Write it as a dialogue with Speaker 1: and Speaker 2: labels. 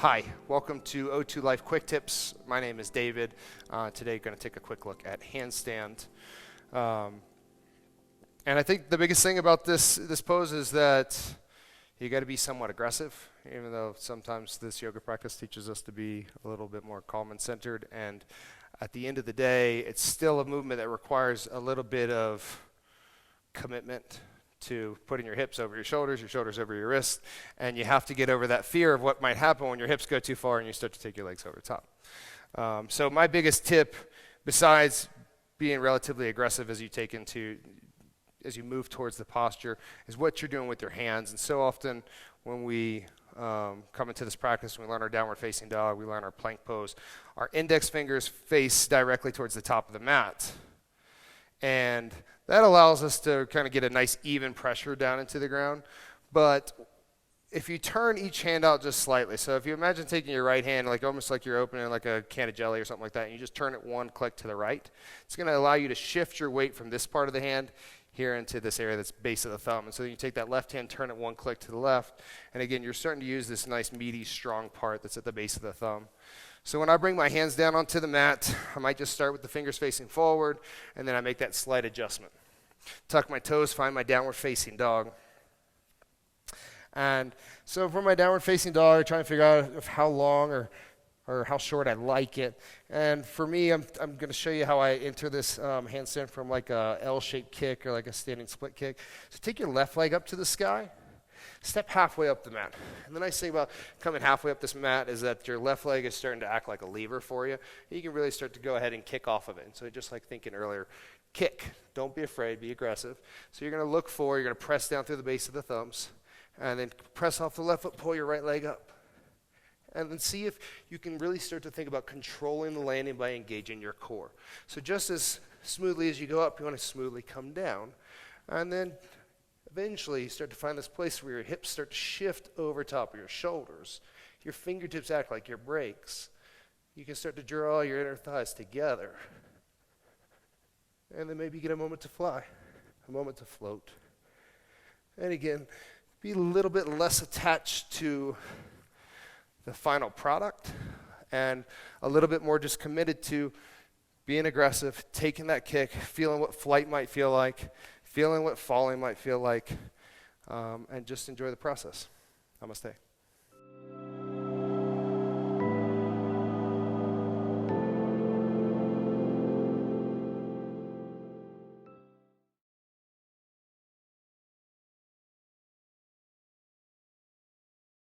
Speaker 1: Hi, welcome to O2 Life Quick Tips. My name is David. Today, going to take a quick look at handstand. And I think the biggest thing about this pose is that you got to be somewhat aggressive, even though sometimes this yoga practice teaches us to be a little bit more calm and centered. And at the end of the day, it's still a movement that requires a little bit of commitment to putting your hips over your shoulders over your wrists, and you have to get over that fear of what might happen when your hips go too far and you start to take your legs over the top. So my biggest tip, besides being relatively aggressive as you move towards the posture, is what you're doing with your hands. And so often when we come into this practice, we learn our downward facing dog, we learn our plank pose, our index fingers face directly towards the top of the mat. And that allows us to kind of get a nice even pressure down into the ground. But if you turn each hand out just slightly, so if you imagine taking your right hand, like almost like you're opening like a can of jelly or something like that, and you just turn it one click to the right, it's going to allow you to shift your weight from this part of the hand here into this area that's base of the thumb. And so you take that left hand, turn it one click to the left, and again, you're starting to use this nice meaty, strong part that's at the base of the thumb. So when I bring my hands down onto the mat, I might just start with the fingers facing forward, and then I make that slight adjustment. Tuck my toes, find my downward facing dog. And so for my downward facing dog, I try and figure out how long or how short I like it. And for me, I'm going to show you how I enter this handstand from like a L-shaped kick or like a standing split kick. So take your left leg up to the sky. Step halfway up the mat. And the nice thing about coming halfway up this mat is that your left leg is starting to act like a lever for you. And you can really start to go ahead and kick off of it. And so just like thinking earlier, kick. Don't be afraid. Be aggressive. So you're going to look forward. You're going to press down through the base of the thumbs. And then press off the left foot. Pull your right leg up. And then see if you can really start to think about controlling the landing by engaging your core. So just as smoothly as you go up, you want to smoothly come down. And then eventually, you start to find this place where your hips start to shift over top of your shoulders. Your fingertips act like your brakes. You can start to draw your inner thighs together. And then maybe get a moment to fly, a moment to float. And again, be a little bit less attached to the final product and a little bit more just committed to being aggressive, taking that kick, feeling what flight might feel like, feeling what falling might feel like, and just enjoy the process. Namaste.